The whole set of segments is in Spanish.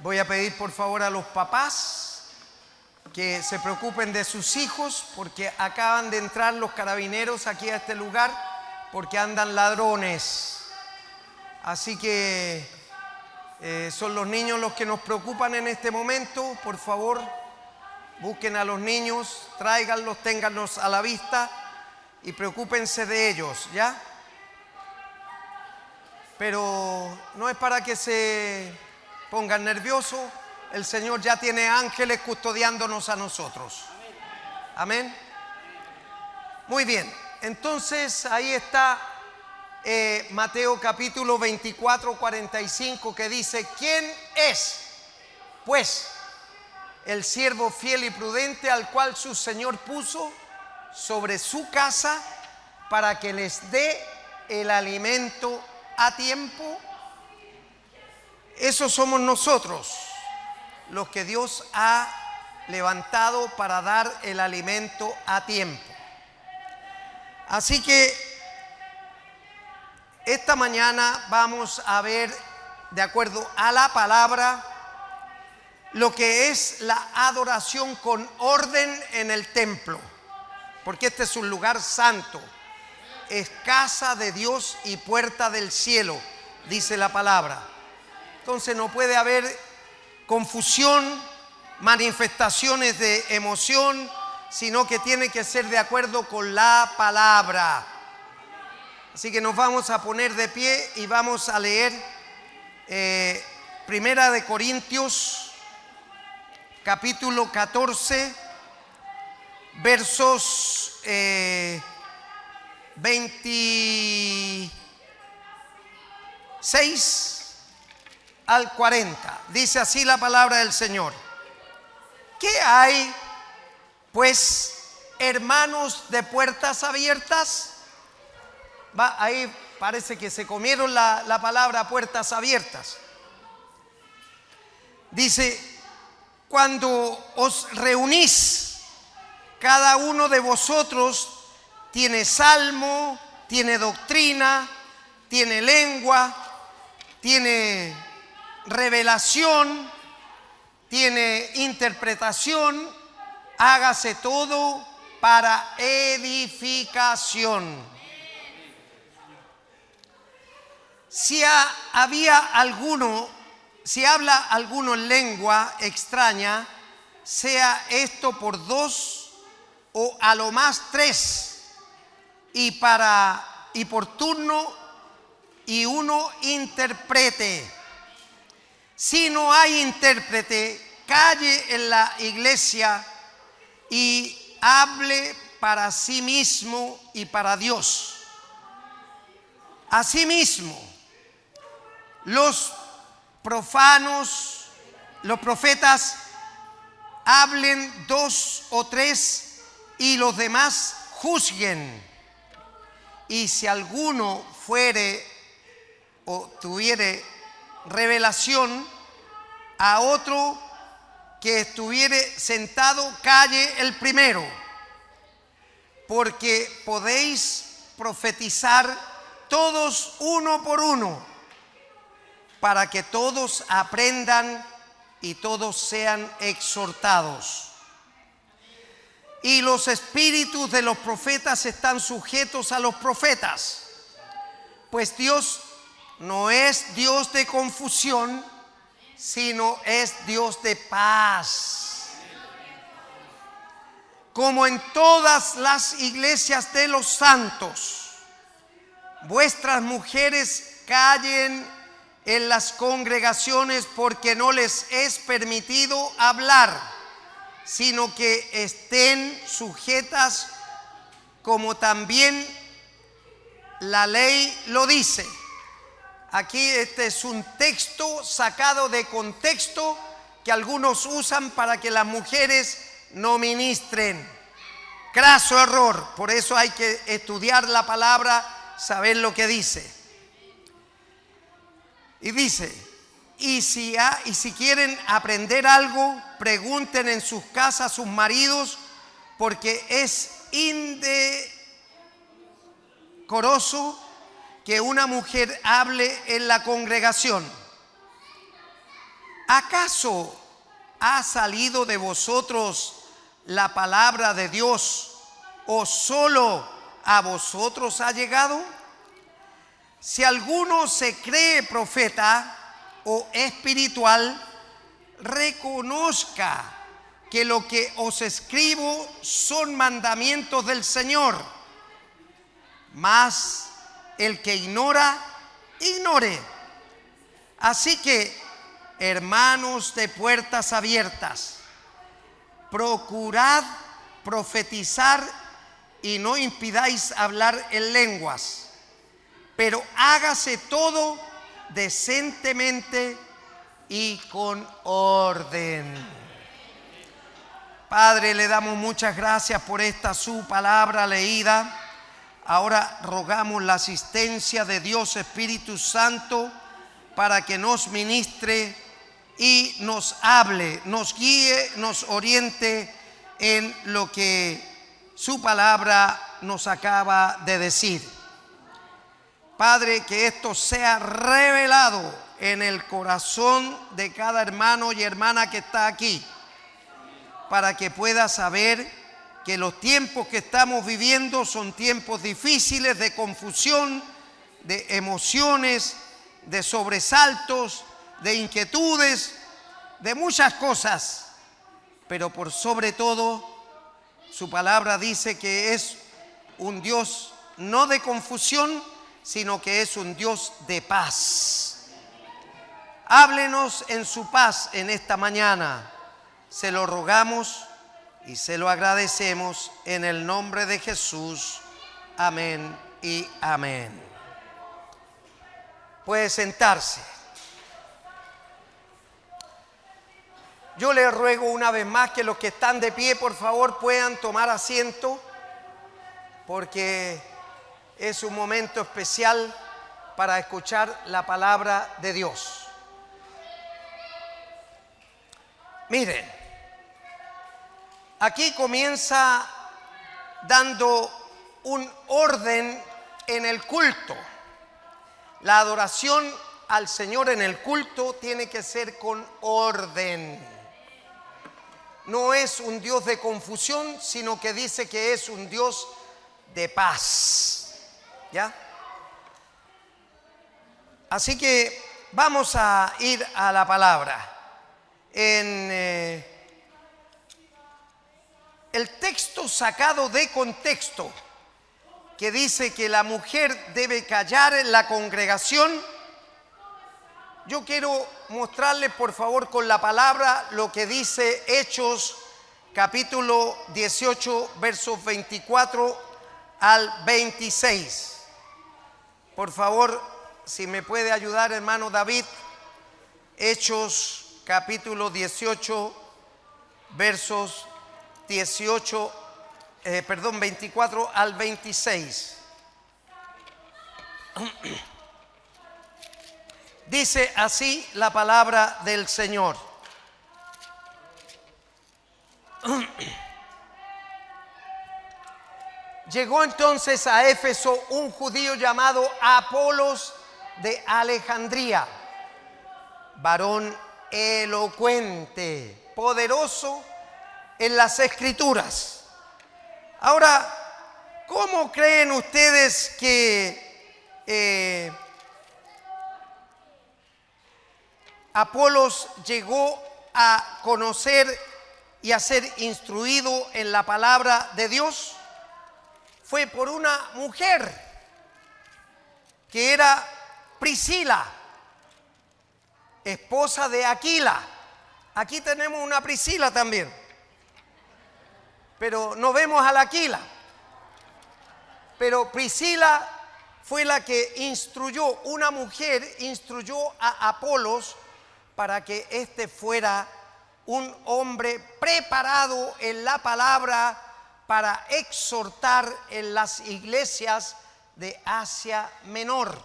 Voy a pedir por favor a los papás que se preocupen de sus hijos, porque acaban de entrar los carabineros aquí a este lugar porque andan ladrones. Así que son los niños los que nos preocupan en este momento. Por favor, busquen a los niños, tráiganlos, ténganlos a la vista y preocúpense de ellos, ¿ya? Pero no es para que se pongan nerviosos. El Señor ya tiene ángeles custodiándonos a nosotros. Amén. Muy bien. Entonces ahí está Mateo capítulo 24, 45, que dice: ¿quién es, pues, el siervo fiel y prudente al cual su Señor puso sobre su casa para que les dé el alimento a tiempo? Esos somos nosotros, los que Dios ha levantado para dar el alimento a tiempo. Así que esta mañana vamos a ver, de acuerdo a la palabra, lo que es la adoración con orden en el templo, porque este es un lugar santo, es casa de Dios y puerta del cielo, dice la palabra. Entonces no puede haber confusión, manifestaciones de emoción, sino que tiene que ser de acuerdo con la palabra. Así que nos vamos a poner de pie y vamos a leer Primera de Corintios capítulo 14, versos 26 al 40. Dice así la palabra del Señor: ¿qué hay, pues, hermanos de puertas abiertas? Ahí parece que se comieron la palabra puertas abiertas. Dice: cuando os reunís, cada uno de vosotros tiene salmo, tiene doctrina, tiene lengua, tiene revelación, tiene interpretación. Hágase todo para edificación. Si habla alguno en lengua extraña, sea esto por 2 o a lo más 3, y por turno, y uno interprete. Si no hay intérprete, calle en la iglesia y hable para sí mismo y para Dios. Asimismo, los profetas hablen 2 o 3 y los demás juzguen. Y si alguno fuere o tuviere revelación, a otro que estuviere sentado calle el primero, porque podéis profetizar todos uno por uno, para que todos aprendan y todos sean exhortados. Y los espíritus de los profetas están sujetos a los profetas, pues Dios no es Dios de confusión, sino es Dios de paz. Como en todas las iglesias de los santos, vuestras mujeres callen en las congregaciones, porque no les es permitido hablar, sino que estén sujetas, como también la ley lo dice. Aquí este es un texto sacado de contexto que algunos usan para que las mujeres no ministren. Craso error. Por eso hay que estudiar la palabra, saber lo que dice. Y dice: y si quieren aprender algo, pregunten en sus casas a sus maridos, porque es indecoroso que una mujer hable en la congregación. ¿Acaso ha salido de vosotros la palabra de Dios o solo a vosotros ha llegado? Si alguno se cree profeta o espiritual, reconozca que lo que os escribo son mandamientos del Señor. Mas el que ignora, ignore. Así que, hermanos de puertas abiertas, procurad profetizar y no impidáis hablar en lenguas, pero hágase todo decentemente y con orden. Padre, le damos muchas gracias por esta su palabra leída. Ahora rogamos la asistencia de Dios Espíritu Santo para que nos ministre y nos hable, nos guíe, nos oriente en lo que su palabra nos acaba de decir. Padre, que esto sea revelado en el corazón de cada hermano y hermana que está aquí, para que pueda saber que los tiempos que estamos viviendo son tiempos difíciles de confusión, de emociones, de sobresaltos, de inquietudes, de muchas cosas, pero por sobre todo su palabra dice que es un Dios no de confusión, sino que es un Dios de paz. Háblenos en su paz en esta mañana. Se lo rogamos y se lo agradecemos en el nombre de Jesús. Amén y amén. Puede sentarse. Yo les ruego una vez más que los que están de pie, por favor, puedan tomar asiento, porque es un momento especial para escuchar la palabra de Dios. Miren, aquí comienza dando un orden en el culto. La adoración al Señor en el culto tiene que ser con orden. No es un Dios de confusión, sino que dice que es un Dios de paz. ¿Ya? Así que vamos a ir a la palabra. En el texto sacado de contexto, que dice que la mujer debe callar en la congregación, yo quiero mostrarles por favor con la palabra lo que dice Hechos capítulo 18 versos 24 al 26. Por favor, si me puede ayudar hermano David. Hechos capítulo 18 versos 24 al 26. Dice así la palabra del Señor. Llegó entonces a Éfeso un judío llamado Apolos de Alejandría, varón elocuente, poderoso en las Escrituras. Ahora, ¿cómo creen ustedes que Apolos llegó a conocer y a ser instruido en la palabra de Dios? Fue por una mujer que era Priscila, esposa de Aquila. Aquí tenemos una Priscila también, pero no vemos a la Aquila. Pero Priscila fue la que instruyó, una mujer instruyó a Apolos para que éste fuera un hombre preparado en la palabra para exhortar en las iglesias de Asia Menor.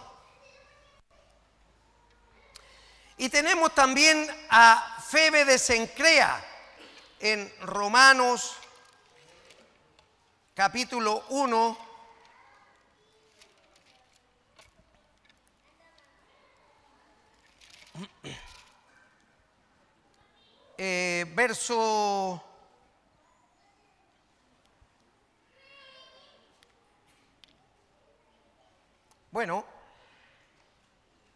Y tenemos también a Febe de Cencrea en Romanos capítulo 1. verso... Bueno,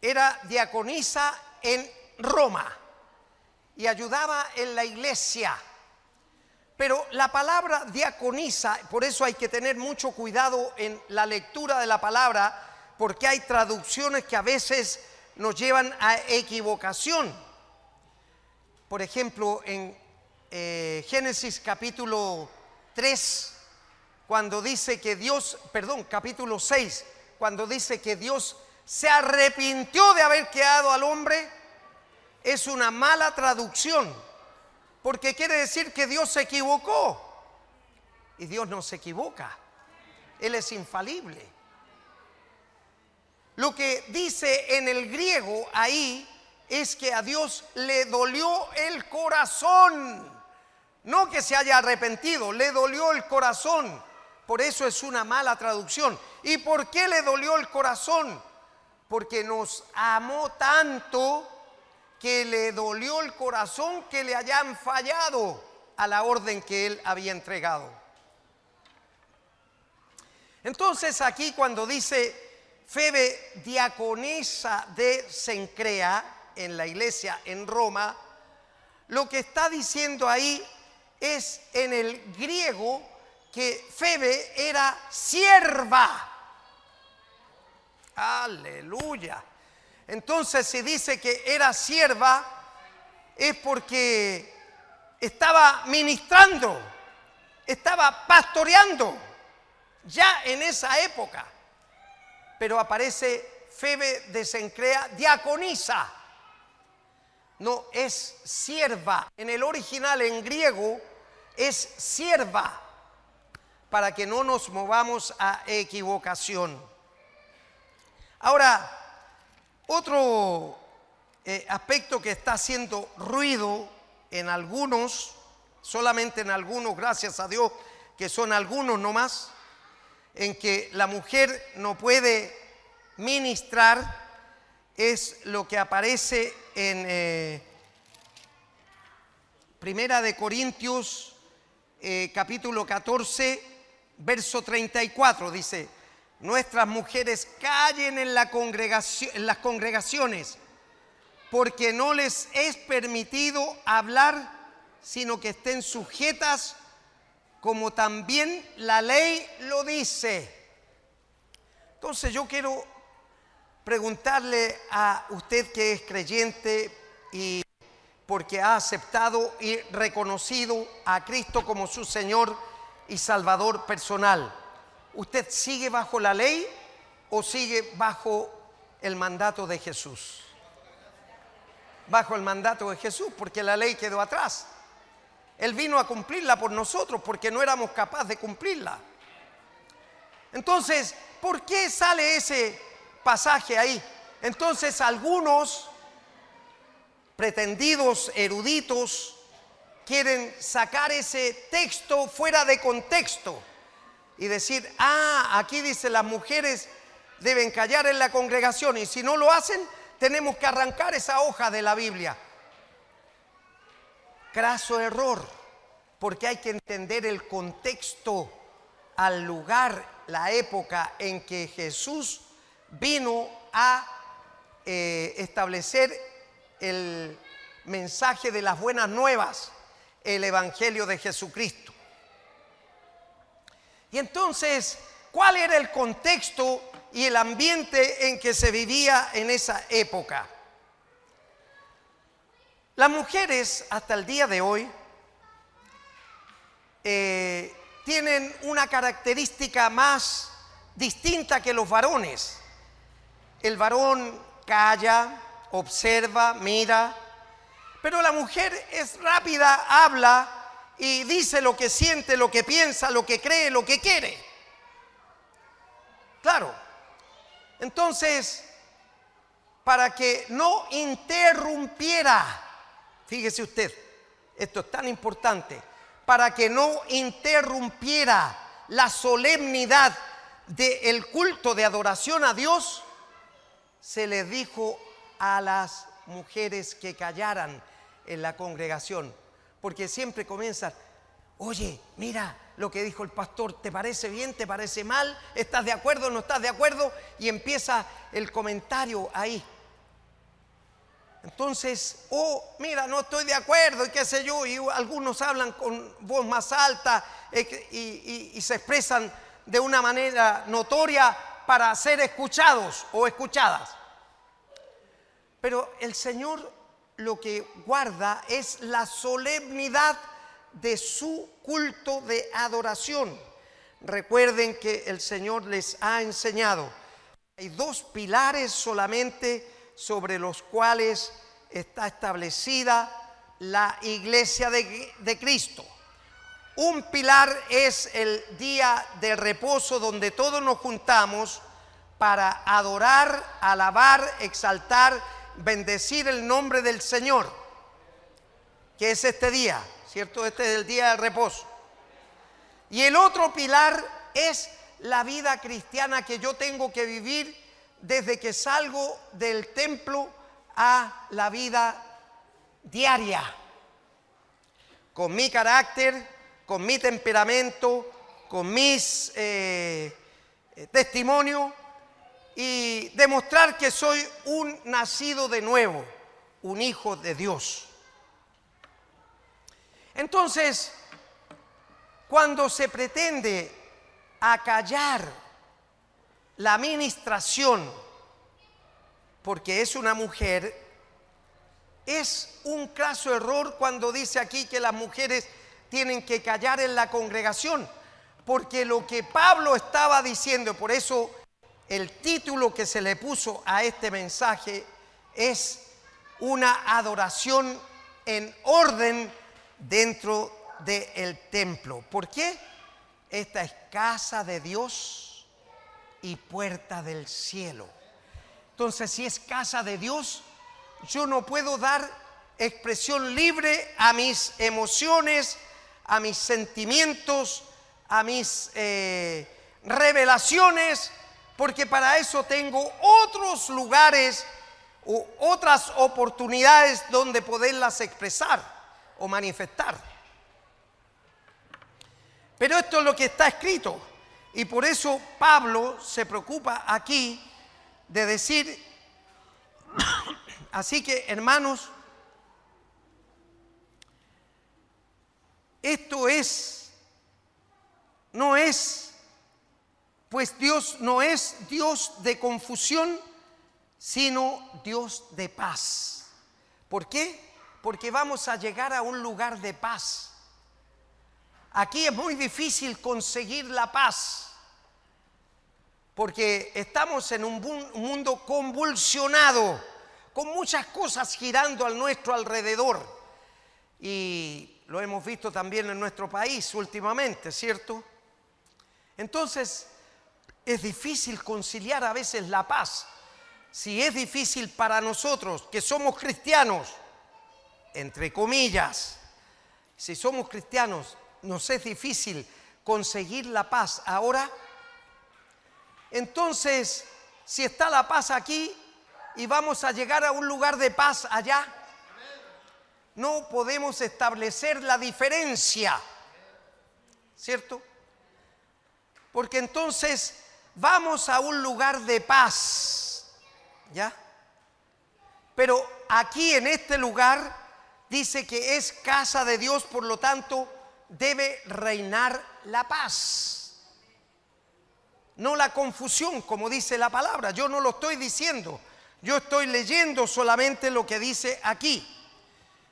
era diaconisa en Roma y ayudaba en la iglesia. Pero la palabra diaconisa, por eso hay que tener mucho cuidado en la lectura de la palabra, porque hay traducciones que a veces nos llevan a equivocación. Por ejemplo, en Génesis capítulo 3, cuando dice que Dios, capítulo 6, cuando dice que Dios se arrepintió de haber creado al hombre, es una mala traducción, porque quiere decir que Dios se equivocó. Y Dios no se equivoca, Él es infalible. Lo que dice en el griego ahí es que a Dios le dolió el corazón, no que se haya arrepentido, le dolió el corazón. Por eso es una mala traducción. ¿Y por qué le dolió el corazón? Porque nos amó tanto que le dolió el corazón que le hayan fallado a la orden que Él había entregado. Entonces aquí cuando dice Febe, diaconisa de Cencrea, en la iglesia en Roma, lo que está diciendo ahí es en el griego que Febe era sierva. Aleluya. Entonces si dice que era sierva es porque estaba ministrando, estaba pastoreando ya en esa época. Pero aparece Febe de Cencrea, diaconisa. No, es sierva. En el original en griego es sierva, para que no nos movamos a equivocación. Ahora, otro aspecto que está haciendo ruido en algunos, solamente en algunos, gracias a Dios que son algunos nomás, en que la mujer no puede ministrar, es lo que aparece en Primera de Corintios capítulo 14, verso 34. Dice: nuestras mujeres callen en las congregaciones, porque no les es permitido hablar, sino que estén sujetas, como también la ley lo dice. Entonces yo quiero preguntarle a usted que es creyente y porque ha aceptado y reconocido a Cristo como su Señor y Salvador personal, ¿usted sigue bajo la ley o sigue bajo el mandato de Jesús? Bajo el mandato de Jesús, porque la ley quedó atrás. Él vino a cumplirla por nosotros porque no éramos capaces de cumplirla. Entonces, ¿por qué sale ese pasaje ahí? Entonces algunos pretendidos eruditos quieren sacar ese texto fuera de contexto y decir: aquí dice las mujeres deben callar en la congregación, y si no lo hacen tenemos que arrancar esa hoja de la Biblia. Craso error, porque hay que entender el contexto, al lugar, la época en que Jesús vino a establecer el mensaje de las buenas nuevas, el evangelio de Jesucristo. Y entonces, ¿cuál era el contexto y el ambiente en que se vivía en esa época? Las mujeres hasta el día de hoy tienen una característica más distinta que los varones. El varón calla, observa, mira, pero la mujer es rápida, habla y dice lo que siente, lo que piensa, lo que cree, lo que quiere. Claro. Entonces, para que no interrumpiera, fíjese usted, esto es tan importante, para que no interrumpiera la solemnidad del culto de adoración a Dios, se le dijo a las mujeres que callaran en la congregación, porque siempre comienzan: oye, mira lo que dijo el pastor, ¿te parece bien? ¿Te parece mal? ¿Estás de acuerdo? ¿No estás de acuerdo? Y empieza el comentario ahí. Entonces, mira, no estoy de acuerdo y qué sé yo, y algunos hablan con voz más alta y se expresan de una manera notoria para ser escuchados o escuchadas. Pero el Señor lo que guarda es la solemnidad de su culto de adoración. Recuerden que el Señor les ha enseñado: hay dos pilares solamente sobre los cuales está establecida la iglesia de Cristo. Un pilar es el día de reposo, donde todos nos juntamos para adorar, alabar, exaltar, bendecir el nombre del Señor, que es este día, ¿cierto? Este es el día de reposo. Y el otro pilar es la vida cristiana que yo tengo que vivir desde que salgo del templo a la vida diaria, con mi carácter, con mi temperamento, con mis testimonios, y demostrar que soy un nacido de nuevo, un hijo de Dios. Entonces, cuando se pretende acallar la ministración porque es una mujer, es un craso error cuando dice aquí que las mujeres tienen que callar en la congregación, porque lo que Pablo estaba diciendo, por eso el título que se le puso a este mensaje es una adoración en orden dentro del templo. ¿Por qué? Esta es casa de Dios y puerta del cielo. Entonces, si es casa de Dios, yo no puedo dar expresión libre a mis emociones, a mis sentimientos, a mis revelaciones, porque para eso tengo otros lugares u otras oportunidades donde poderlas expresar o manifestar. Pero esto es lo que está escrito, y por eso Pablo se preocupa aquí de decir: así que, hermanos, esto pues Dios no es Dios de confusión, sino Dios de paz. ¿Por qué? Porque vamos a llegar a un lugar de paz. Aquí es muy difícil conseguir la paz, porque estamos en un mundo convulsionado, con muchas cosas girando a nuestro alrededor. Y lo hemos visto también en nuestro país últimamente, ¿cierto? Entonces, es difícil conciliar a veces la paz. Si es difícil para nosotros, que somos cristianos, entre comillas, si somos cristianos, nos es difícil conseguir la paz ahora, entonces, si está la paz aquí y vamos a llegar a un lugar de paz allá, no podemos establecer la diferencia, ¿cierto? Porque entonces vamos a un lugar de paz, ¿ya? Pero aquí en este lugar dice que es casa de Dios, por lo tanto debe reinar la paz. No la confusión, como dice la palabra. Yo no lo estoy diciendo, yo estoy leyendo solamente lo que dice aquí.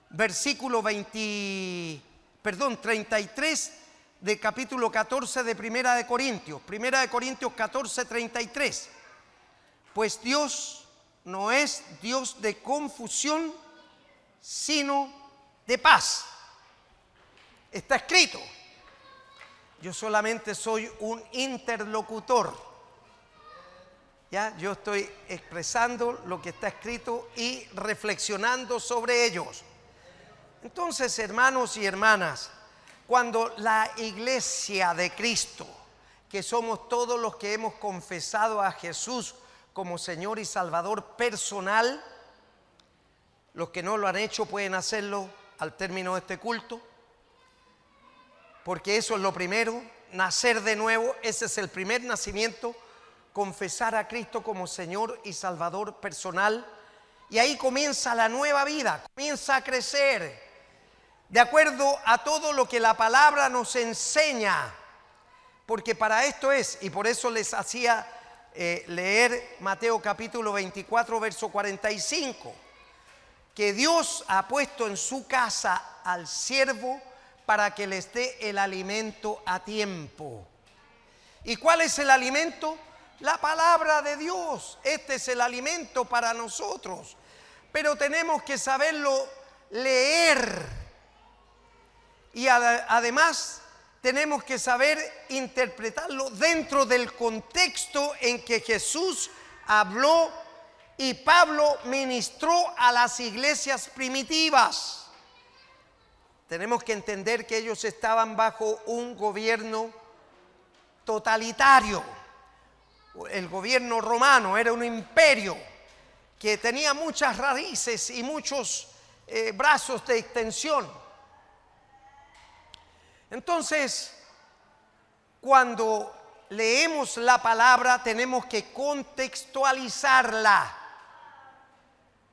Versículo 33 del capítulo 14 de Primera de Corintios. Primera de Corintios 14, 33. Pues Dios no es Dios de confusión, sino de paz. Está escrito. Yo solamente soy un interlocutor. ¿Ya? Yo estoy expresando lo que está escrito y reflexionando sobre ellos. Entonces, hermanos y hermanas, cuando la iglesia de Cristo, que somos todos los que hemos confesado a Jesús como Señor y Salvador personal, Los que no lo han hecho pueden hacerlo al término de este culto, porque eso es lo primero, nacer de nuevo. Ese es el primer nacimiento, confesar a Cristo como Señor y Salvador personal, y ahí comienza la nueva vida, comienza a crecer de acuerdo a todo lo que la palabra nos enseña, porque para esto es, y por eso les hacía leer Mateo capítulo 24 verso 45, que Dios ha puesto en su casa al siervo para que les dé el alimento a tiempo. ¿Y cuál es el alimento? La palabra de Dios. Este es el alimento para nosotros, pero tenemos que saberlo leer, y además tenemos que saber interpretarlo dentro del contexto en que Jesús habló y Pablo ministró a las iglesias primitivas. Tenemos que entender que ellos estaban bajo un gobierno totalitario. El gobierno romano era un imperio que tenía muchas raíces y muchos brazos de extensión. Entonces, cuando leemos la palabra tenemos que contextualizarla.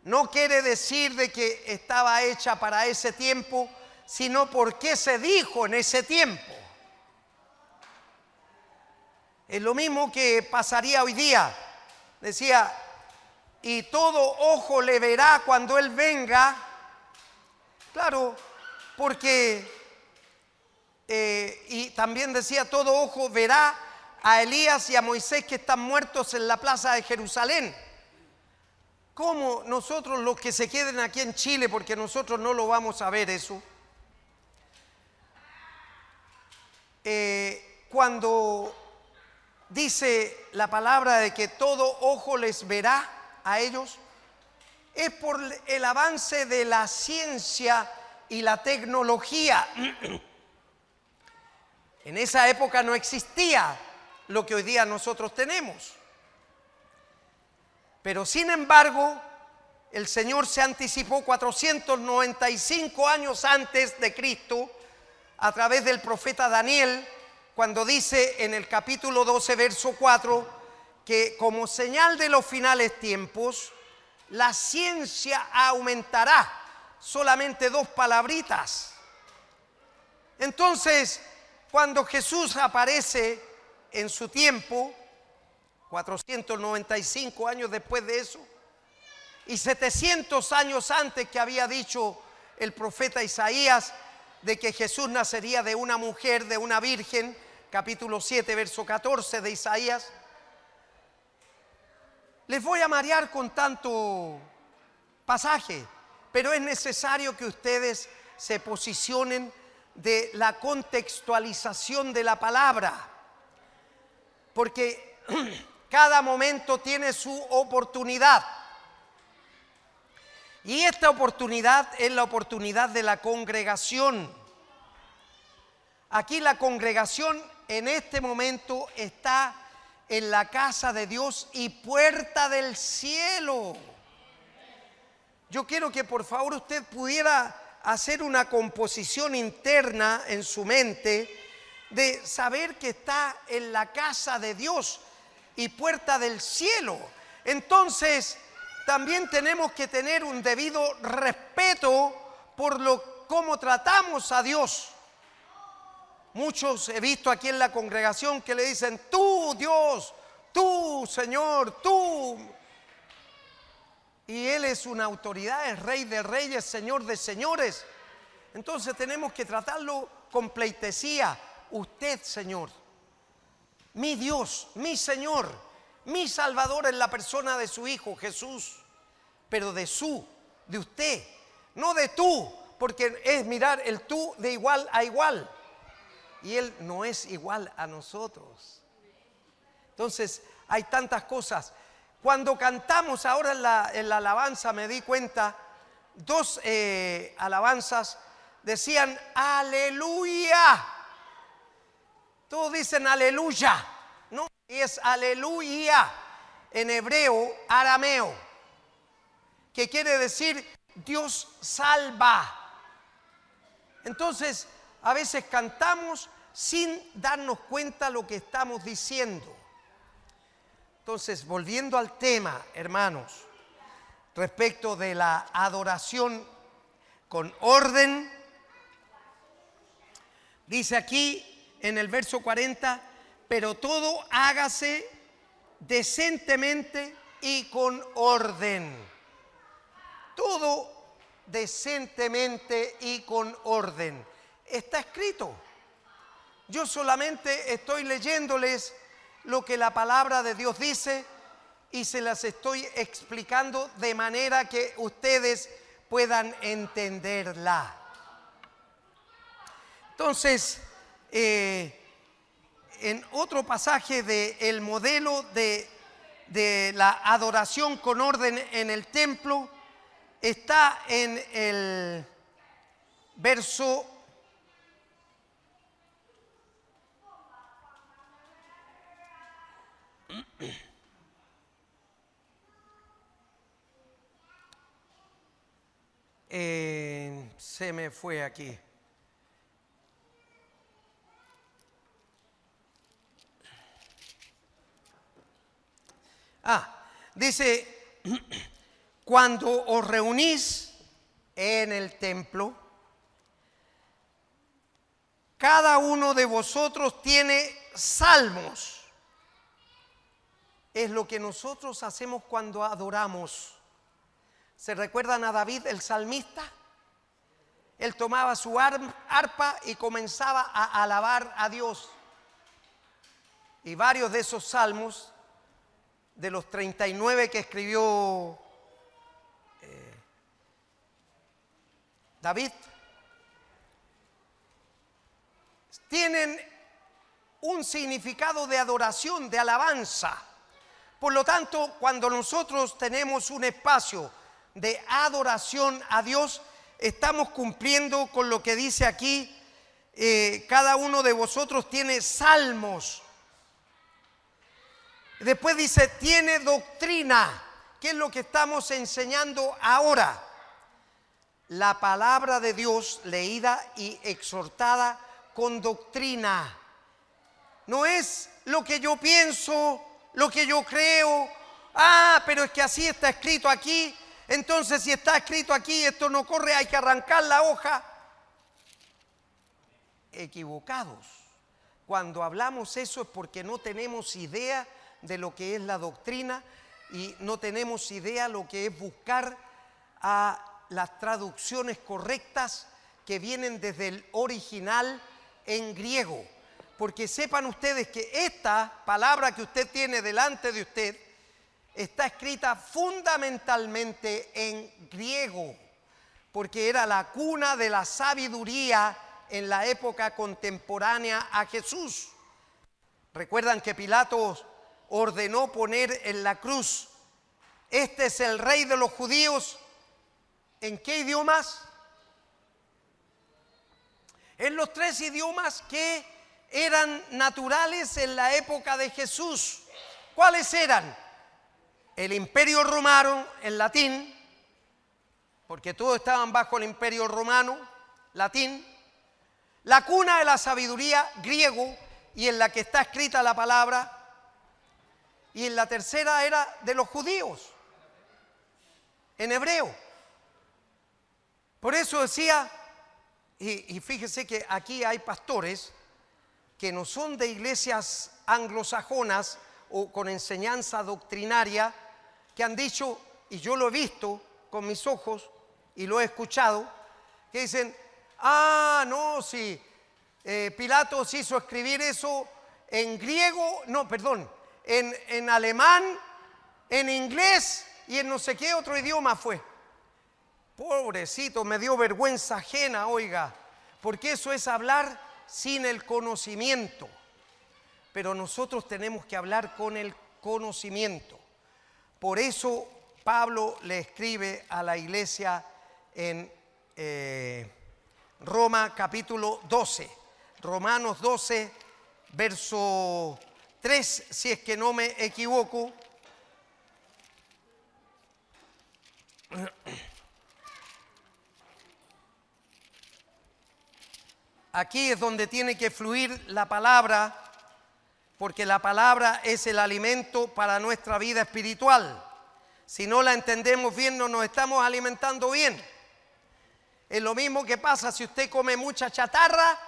No quiere decir de que estaba hecha para ese tiempo, sino por qué se dijo en ese tiempo. Es lo mismo que pasaría hoy día. Decía, y todo ojo le verá cuando Él venga. Claro, porque y también decía, todo ojo verá a Elías y a Moisés que están muertos en la plaza de Jerusalén. ¿Cómo nosotros, los que se queden aquí en Chile, porque nosotros no lo vamos a ver eso? Cuando dice la palabra de que todo ojo les verá a ellos, es por el avance de la ciencia y la tecnología. En esa época no existía lo que hoy día nosotros tenemos. Pero sin embargo, el Señor se anticipó 495 años antes de Cristo a través del profeta Daniel, cuando dice en el capítulo 12, verso 4, que como señal de los finales tiempos, la ciencia aumentará. Solamente dos palabritas. Entonces, cuando Jesús aparece en su tiempo, 495 años después de eso, y 700 años antes que había dicho el profeta Isaías de que Jesús nacería de una mujer, de una virgen, capítulo 7, verso 14 de Isaías. Les voy a marear con tanto pasaje, pero es necesario que ustedes se posicionen de la contextualización de la palabra, porque cada momento tiene su oportunidad, y esta oportunidad es la oportunidad de la congregación. Aquí la congregación en este momento está en la casa de Dios y puerta del cielo. Yo quiero que por favor usted pudiera hacer una composición interna en su mente de saber que está en la casa de Dios y puerta del cielo. Entonces también tenemos que tener un debido respeto por cómo tratamos a Dios. Muchos he visto aquí en la congregación que le dicen, tú Dios, tú Señor, tú. Y Él es una autoridad, es Rey de reyes, Señor de señores. Entonces tenemos que tratarlo con pleitesía. Usted, Señor, mi Dios, mi Señor, mi Salvador en la persona de su Hijo Jesús. Pero de usted, no de tú, porque es mirar el tú de igual a igual. Y Él no es igual a nosotros. Entonces hay tantas cosas. Cuando cantamos ahora en la alabanza me di cuenta, dos alabanzas decían aleluya. Todos dicen aleluya, no, y es aleluya en hebreo, arameo, que quiere decir Dios salva. Entonces, a veces cantamos sin darnos cuenta lo que estamos diciendo. Entonces, volviendo al tema, hermanos, respecto de la adoración con orden, dice aquí en el verso 40, pero todo hágase decentemente y con orden. Todo decentemente y con orden. Está escrito. Yo solamente estoy leyéndoles lo que la palabra de Dios dice y se las estoy explicando de manera que ustedes puedan entenderla. Entonces, en otro pasaje del modelo de la adoración con orden en el templo, está en el verso 1. Se me fue aquí. Dice, cuando os reunís en el templo, cada uno de vosotros tiene salmos. Es lo que nosotros hacemos cuando adoramos. ¿Se recuerdan a David, el salmista? Él tomaba su arpa y comenzaba a alabar a Dios. Y varios de esos salmos, de los 39 que escribió David, tienen un significado de adoración, de alabanza. Por lo tanto, cuando nosotros tenemos un espacio de adoración a Dios, estamos cumpliendo con lo que dice aquí, cada uno de vosotros tiene salmos. Después dice, tiene doctrina. ¿Qué es lo que estamos enseñando ahora? La palabra de Dios leída y exhortada con doctrina. No es lo que yo pienso, lo que yo creo. Pero es que así está escrito aquí. Entonces, si está escrito aquí, esto no corre, hay que arrancar la hoja. Equivocados. Cuando hablamos eso es porque no tenemos idea de lo que es la doctrina y no tenemos idea lo que es buscar a las traducciones correctas que vienen desde el original en griego. Porque sepan ustedes que esta palabra que usted tiene delante de usted está escrita fundamentalmente en griego, porque era la cuna de la sabiduría en la época contemporánea a Jesús. Recuerdan que Pilato ordenó poner en la cruz, este es el rey de los judíos. ¿En qué idiomas? En los 3 idiomas que eran naturales en la época de Jesús. ¿Cuáles eran? El Imperio Romano en latín, porque todos estaban bajo el Imperio Romano, latín. La cuna de la sabiduría, griego, y en la que está escrita la palabra. Y en la tercera era de los judíos, en hebreo. Por eso decía, y fíjese que aquí hay pastores que no son de iglesias anglosajonas o con enseñanza doctrinaria, que han dicho, y yo lo he visto con mis ojos y lo he escuchado, que dicen, no, sí, Pilato se hizo escribir eso en griego, no, perdón, en alemán, en inglés y en no sé qué otro idioma fue. Pobrecito, me dio vergüenza ajena, oiga, porque eso es hablar sin el conocimiento. Pero nosotros tenemos que hablar con el conocimiento. Por eso Pablo le escribe a la iglesia en Roma capítulo 12, Romanos 12, verso 3, si es que no me equivoco. Aquí es donde tiene que fluir la palabra, porque la palabra es el alimento para nuestra vida espiritual. Si no la entendemos bien, no nos estamos alimentando bien. Es lo mismo que pasa si usted come mucha chatarra,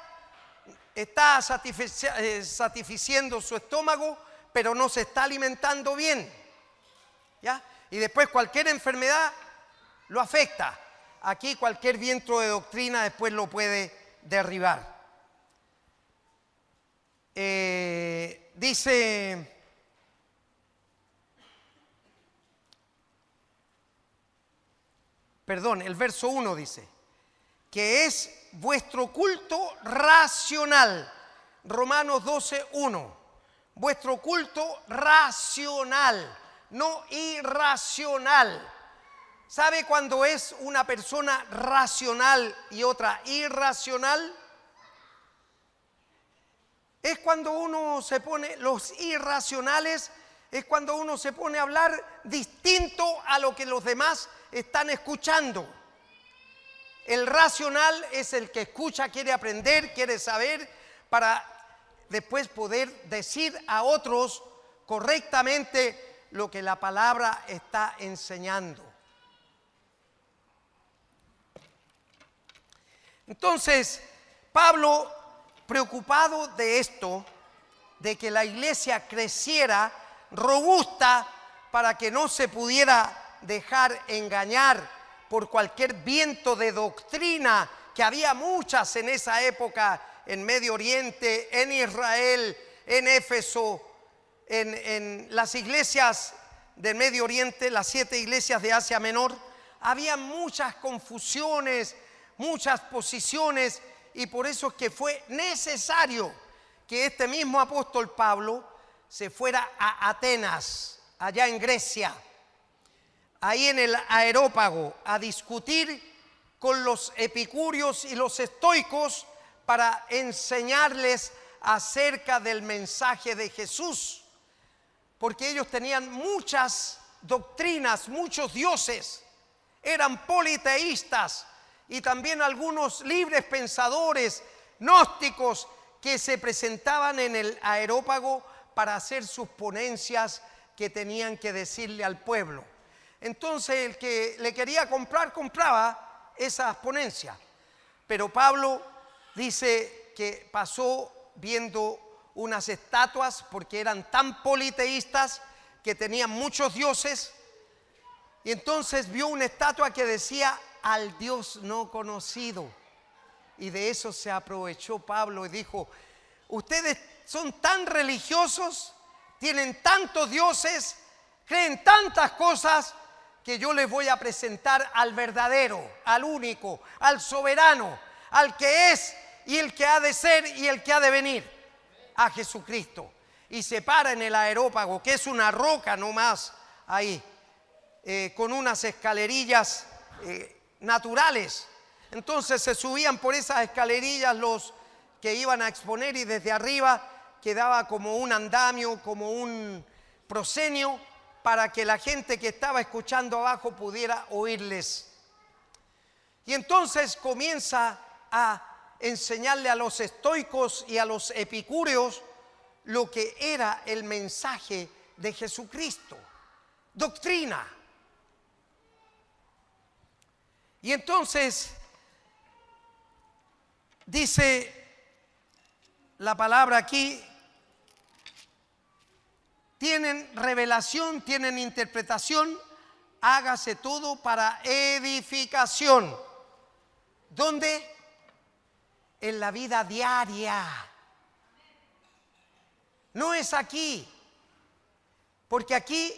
está satisficiendo su estómago, pero no se está alimentando bien, ¿ya? Y después cualquier enfermedad lo afecta. Aquí cualquier viento de doctrina después lo puede derribar. Dice, el verso 1 dice, que es vuestro culto racional. Romanos 12:1. Vuestro culto racional, no irracional. ¿Sabe cuándo es una persona racional y otra irracional? Es cuando uno se pone, los irracionales, es cuando uno se pone a hablar distinto a lo que los demás están escuchando. El racional es el que escucha, quiere aprender, quiere saber para después poder decir a otros correctamente lo que la palabra está enseñando. Entonces, Pablo, preocupado de esto, de que la iglesia creciera robusta para que no se pudiera dejar engañar por cualquier viento de doctrina, que había muchas en esa época en Medio Oriente, en Israel, en Éfeso, en las iglesias del Medio Oriente, las 7 iglesias de Asia Menor, había muchas confusiones, muchas posiciones, y por eso es que fue necesario que este mismo apóstol Pablo se fuera a Atenas, allá en Grecia, ahí en el Areópago, a discutir con los epicúreos y los estoicos para enseñarles acerca del mensaje de Jesús, porque ellos tenían muchas doctrinas, muchos dioses, eran politeístas, y también algunos libres pensadores gnósticos que se presentaban en el Areópago para hacer sus ponencias que tenían que decirle al pueblo. Entonces el que le quería comprar, compraba esas ponencias. Pero Pablo dice que pasó viendo unas estatuas porque eran tan politeístas que tenían muchos dioses. Y entonces vio una estatua que decía al Dios no conocido. Y de eso se aprovechó Pablo y dijo, ustedes son tan religiosos, tienen tantos dioses, creen tantas cosas, que yo les voy a presentar al verdadero, al único, al soberano, al que es y el que ha de ser y el que ha de venir, a Jesucristo. Y se para en el Areópago, que es una roca nomás ahí, con unas escalerillas naturales. Entonces se subían por esas escalerillas los que iban a exponer, y desde arriba quedaba como un andamio, como un proscenio, para que la gente que estaba escuchando abajo pudiera oírles. Y entonces comienza a enseñarle a los estoicos y a los epicúreos lo que era el mensaje de Jesucristo, doctrina. Y entonces dice la palabra aquí, tienen revelación, tienen interpretación, hágase todo para edificación. ¿Dónde? En la vida diaria. No es aquí, porque aquí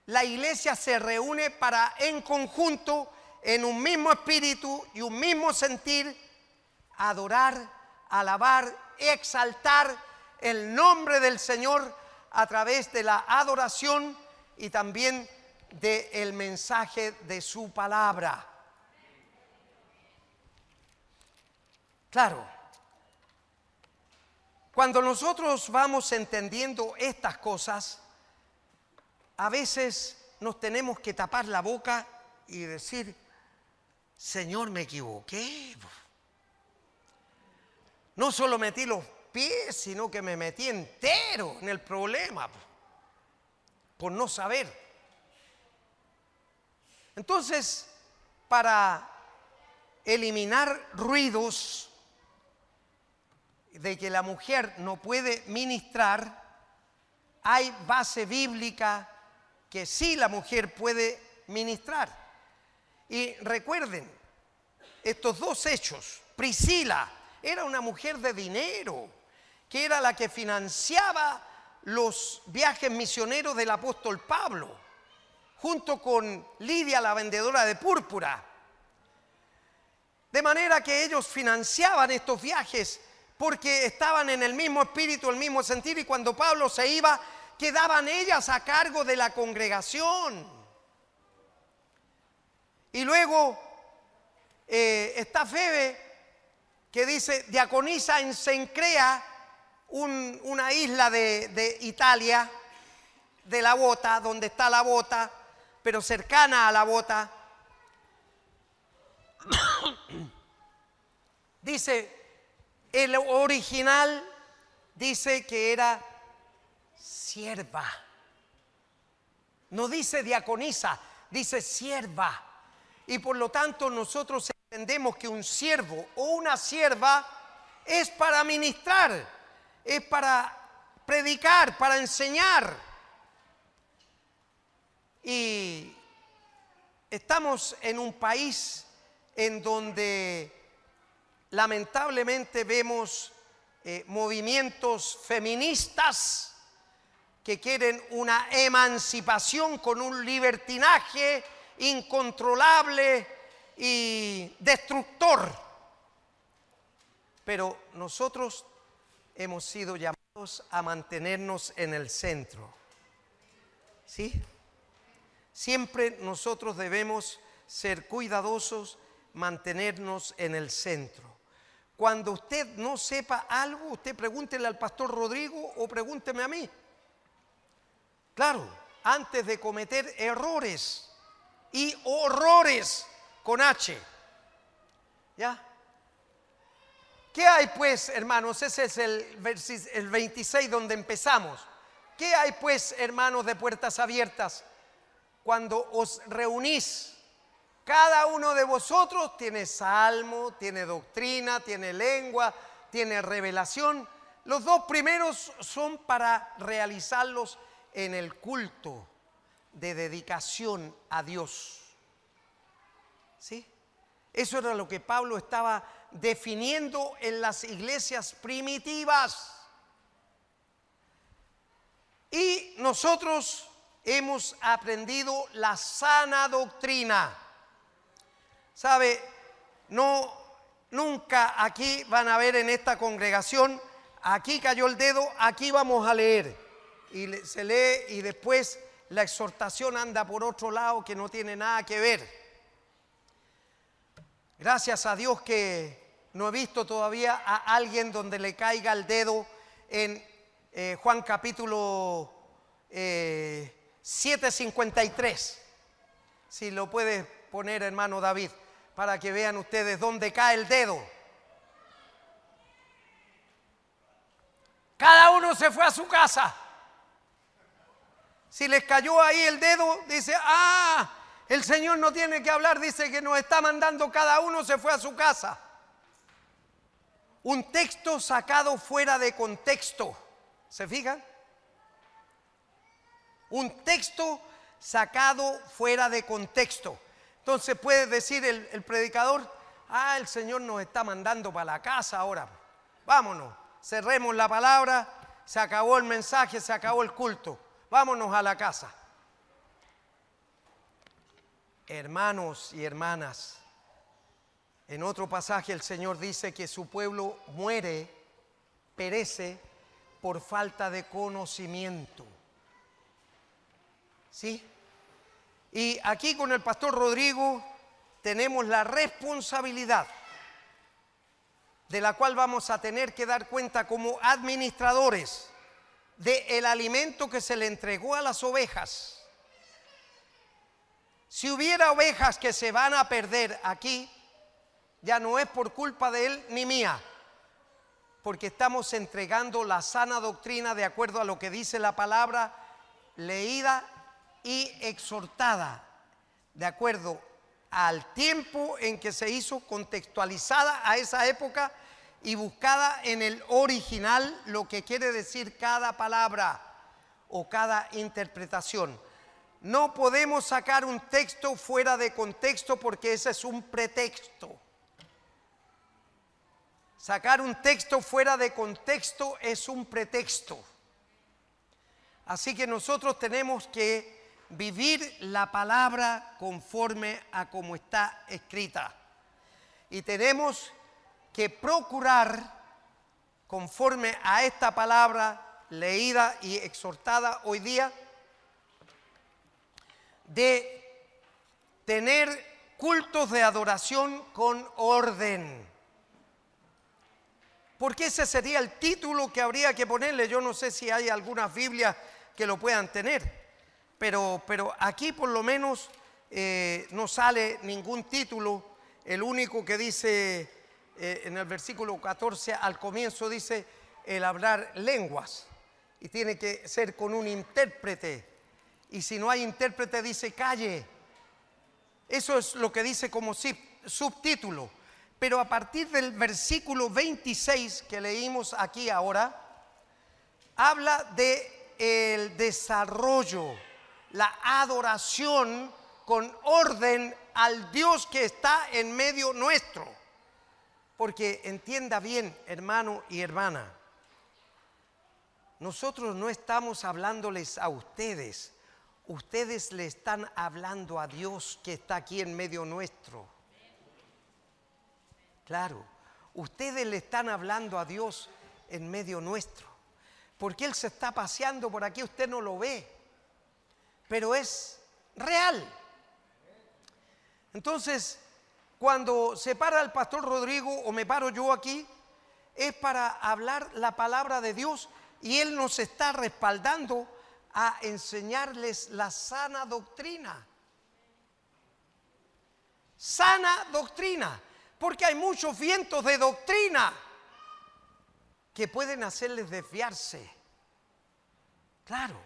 la iglesia se reúne para en conjunto, en un mismo espíritu y un mismo sentir, adorar, alabar, exaltar el nombre del Señor a través de la adoración y también del mensaje de su palabra. Claro, cuando nosotros vamos entendiendo estas cosas, a veces nos tenemos que tapar la boca y decir, Señor, me equivoqué. No solo metí los pies, sino que me metí entero en el problema por no saber. Entonces, para eliminar ruidos de que la mujer no puede ministrar, hay base bíblica que sí la mujer puede ministrar. Y recuerden estos dos hechos. Priscila era una mujer de dinero, que era la que financiaba los viajes misioneros del apóstol Pablo, junto con Lidia, la vendedora de púrpura. De manera que ellos financiaban estos viajes porque estaban en el mismo espíritu, el mismo sentir, y cuando Pablo se iba, quedaban ellas a cargo de la congregación. Y luego está Febe, que dice, diaconisa en Cencrea, una isla de Italia, de la Bota, donde está la Bota, pero cercana a la Bota. Dice, el original dice que era sierva. No dice diaconisa, dice sierva. Y por lo tanto nosotros entendemos que un siervo o una sierva es para ministrar, es para predicar, para enseñar. Y estamos en un país en donde lamentablemente vemos movimientos feministas que quieren una emancipación con un libertinaje incontrolable y destructor. Pero nosotros hemos sido llamados a mantenernos en el centro. ¿Sí? Siempre nosotros debemos ser cuidadosos, mantenernos en el centro. Cuando usted no sepa algo, usted pregúntele al pastor Rodrigo o pregúnteme a mí. Claro, antes de cometer errores y horrores con H. ¿Ya? ¿Qué hay pues, hermanos? Ese es el 26 donde empezamos. ¿Qué hay pues, hermanos de Puertas Abiertas? Cuando os reunís, cada uno de vosotros tiene salmo, tiene doctrina, tiene lengua, tiene revelación. Los dos primeros son para realizarlos en el culto de dedicación a Dios. ¿Sí? Eso era lo que Pablo estaba definiendo en las iglesias primitivas. Y nosotros hemos aprendido la sana doctrina. ¿Sabe? Nunca aquí van a ver en esta congregación, aquí cayó el dedo, aquí vamos a leer. Y se lee y después la exhortación anda por otro lado que no tiene nada que ver. Gracias a Dios que no he visto todavía a alguien donde le caiga el dedo en Juan capítulo 7:53. Si lo puede poner, hermano David, para que vean ustedes dónde cae el dedo. Cada uno se fue a su casa. Si les cayó ahí el dedo, dice, el Señor no tiene que hablar, dice que nos está mandando, cada uno se fue a su casa. Un texto sacado fuera de contexto. ¿Se fijan? Un texto sacado fuera de contexto. Entonces puede decir el predicador, el Señor nos está mandando para la casa ahora. Vámonos, cerremos la palabra, se acabó el mensaje, se acabó el culto. Vámonos a la casa. Hermanos y hermanas, en otro pasaje el Señor dice que su pueblo muere, perece por falta de conocimiento. ¿Sí? Y aquí con el pastor Rodrigo tenemos la responsabilidad de la cual vamos a tener que dar cuenta como administradores del alimento que se le entregó a las ovejas. Si hubiera ovejas que se van a perder aquí, ya no es por culpa de él ni mía. porque estamos entregando la sana doctrina de acuerdo a lo que dice la palabra, leída y exhortada, de acuerdo al tiempo en que se hizo, contextualizada a esa época y buscada en el original, lo que quiere decir cada palabra o cada interpretación. No podemos sacar un texto fuera de contexto porque ese es un pretexto. Sacar un texto fuera de contexto es un pretexto. Así que nosotros tenemos que vivir la palabra conforme a como está escrita. Y tenemos que procurar, conforme a esta palabra leída y exhortada hoy día, de tener cultos de adoración con orden. Porque ese sería el título que habría que ponerle. Yo no sé si hay algunas Biblias que lo puedan tener, pero aquí por lo menos no sale ningún título. El único que dice en el versículo 14 al comienzo dice el hablar lenguas, y tiene que ser con un intérprete, y si no hay intérprete dice calle. Eso es lo que dice como subtítulo. Pero a partir del versículo 26 que leímos aquí ahora, habla de el desarrollo, la adoración con orden al Dios que está en medio nuestro. Porque entienda bien, hermano y hermana, nosotros no estamos hablándoles a ustedes, ustedes le están hablando a Dios que está aquí en medio nuestro. Claro, ustedes le están hablando a Dios en medio nuestro, porque Él se está paseando por aquí, usted no lo ve, pero es real. Entonces, cuando se para el pastor Rodrigo o me paro yo aquí, es para hablar la palabra de Dios, y Él nos está respaldando a enseñarles la sana doctrina. Sana doctrina. Porque hay muchos vientos de doctrina que pueden hacerles desviarse. Claro.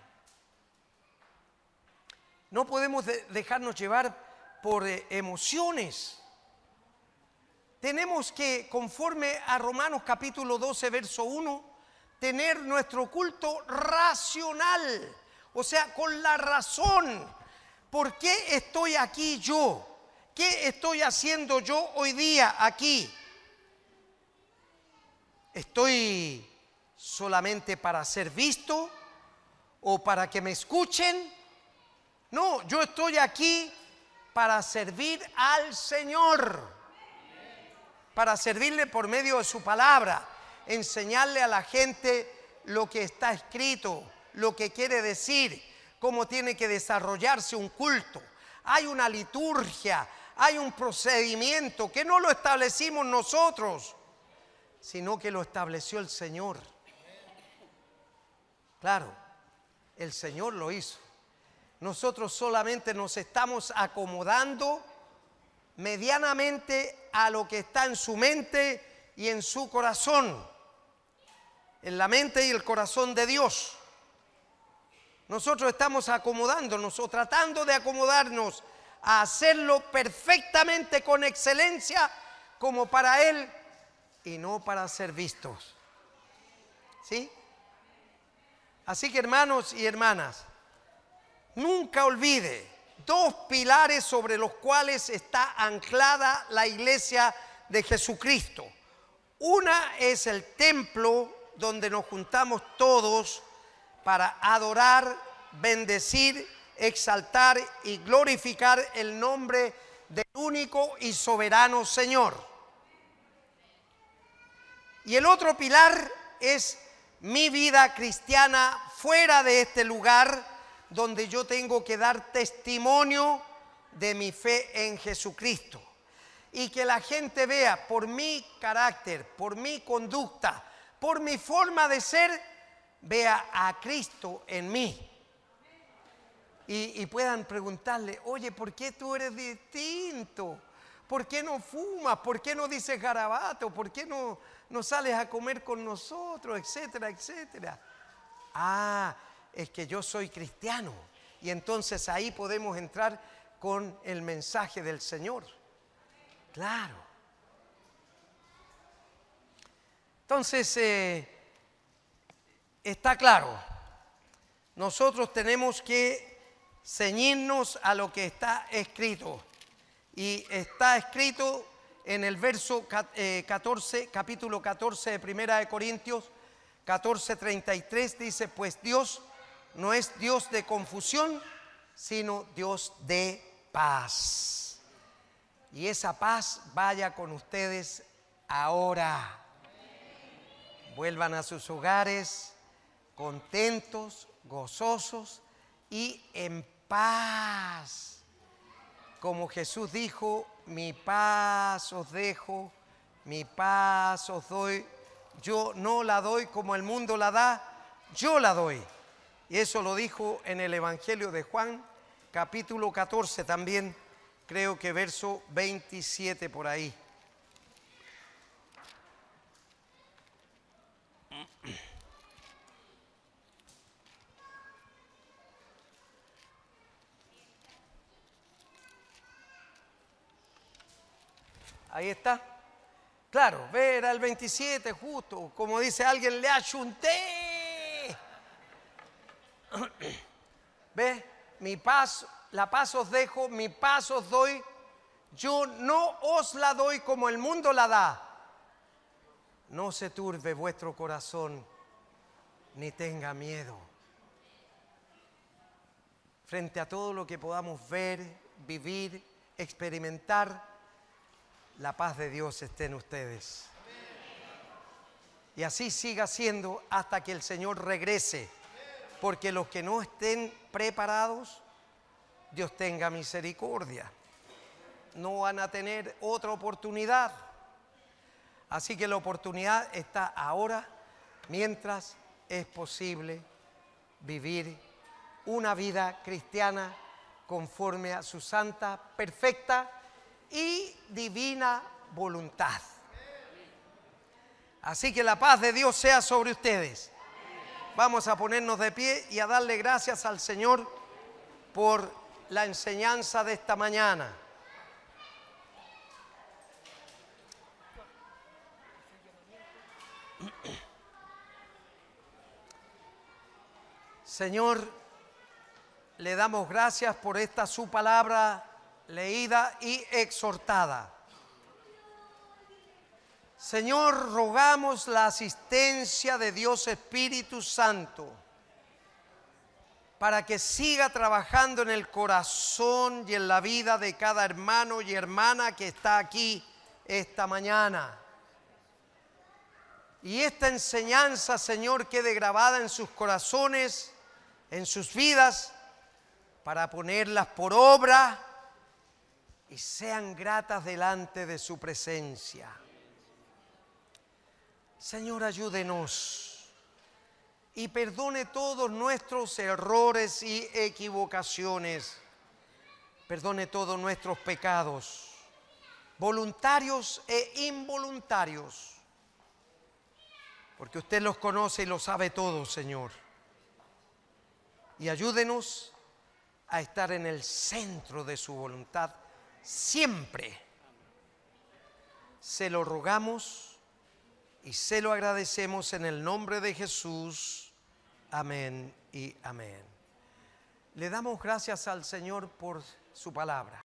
No podemos dejarnos llevar por emociones. Tenemos que, conforme a Romanos capítulo 12, verso 1, tener nuestro culto racional. O sea, con la razón. ¿Por qué estoy aquí yo? ¿Qué estoy haciendo yo hoy día aquí? ¿Estoy solamente para ser visto o para que me escuchen? No, yo estoy aquí para servir al Señor, para servirle por medio de su palabra, enseñarle a la gente lo que está escrito, lo que quiere decir, cómo tiene que desarrollarse un culto. Hay una liturgia, hay un procedimiento que no lo establecimos nosotros, sino que lo estableció el Señor. Claro, el Señor lo hizo. Nosotros solamente nos estamos acomodando medianamente a lo que está en su mente y en su corazón, en la mente y el corazón de Dios. Nosotros estamos acomodándonos o tratando de acomodarnos a hacerlo perfectamente con excelencia como para Él y no para ser vistos. ¿Sí? Así que, hermanos y hermanas, nunca olvide dos pilares sobre los cuales está anclada la iglesia de Jesucristo. Una es el templo donde nos juntamos todos para adorar, bendecir, exaltar y glorificar el nombre del único y soberano Señor. Y el otro pilar es mi vida cristiana fuera de este lugar, donde yo tengo que dar testimonio de mi fe en Jesucristo. Y que la gente vea por mi carácter, por mi conducta, por mi forma de ser, vea a Cristo en mí. Y puedan preguntarle, oye, ¿por qué tú eres distinto? ¿Por qué no fumas? ¿Por qué no dices garabato? ¿Por qué no sales a comer con nosotros? Etcétera, etcétera. Ah, es que yo soy cristiano. Y entonces ahí podemos entrar con el mensaje del Señor. Claro. Entonces, está claro. Nosotros tenemos que ceñirnos a lo que está escrito. Y está escrito en el verso 14, capítulo 14 de Primera de Corintios, 14:33, dice: pues Dios no es Dios de confusión, sino Dios de paz. Y esa paz vaya con ustedes ahora. Vuelvan a sus hogares contentos, gozosos y en paz. Como Jesús dijo: mi paz os dejo, mi paz os doy. Yo no la doy como el mundo la da, yo la doy. Y eso lo dijo en el Evangelio de Juan, capítulo 14 también, creo que verso 27 por ahí. Ahí está. Claro, ve, era el 27 justo. Como dice alguien, le achunté. Ve, mi paz, la paz os dejo, mi paz os doy. Yo no os la doy como el mundo la da. No se turbe vuestro corazón, ni tenga miedo. Frente a todo lo que podamos ver, vivir, experimentar, la paz de Dios esté en ustedes. Y así siga siendo hasta que el Señor regrese. Porque los que no estén preparados, Dios tenga misericordia. No van a tener otra oportunidad. Así que la oportunidad está ahora, mientras es posible vivir una vida cristiana conforme a su santa, perfecta y divina voluntad. Así que la paz de Dios sea sobre ustedes. Vamos a ponernos de pie y a darle gracias al Señor por la enseñanza de esta mañana. Señor, le damos gracias por esta su palabra leída y exhortada. Señor, rogamos la asistencia de Dios Espíritu Santo para que siga trabajando en el corazón y en la vida de cada hermano y hermana que está aquí esta mañana. Y esta enseñanza, Señor, quede grabada en sus corazones, en sus vidas, para ponerlas por obra y sean gratas delante de su presencia. Señor, ayúdenos y perdone todos nuestros errores y equivocaciones. Perdone todos nuestros pecados, voluntarios e involuntarios, porque usted los conoce y lo sabe todo, Señor. Y ayúdenos a estar en el centro de su voluntad siempre. Se lo rogamos y se lo agradecemos en el nombre de Jesús. Amén y amén. Le damos gracias al Señor por su palabra.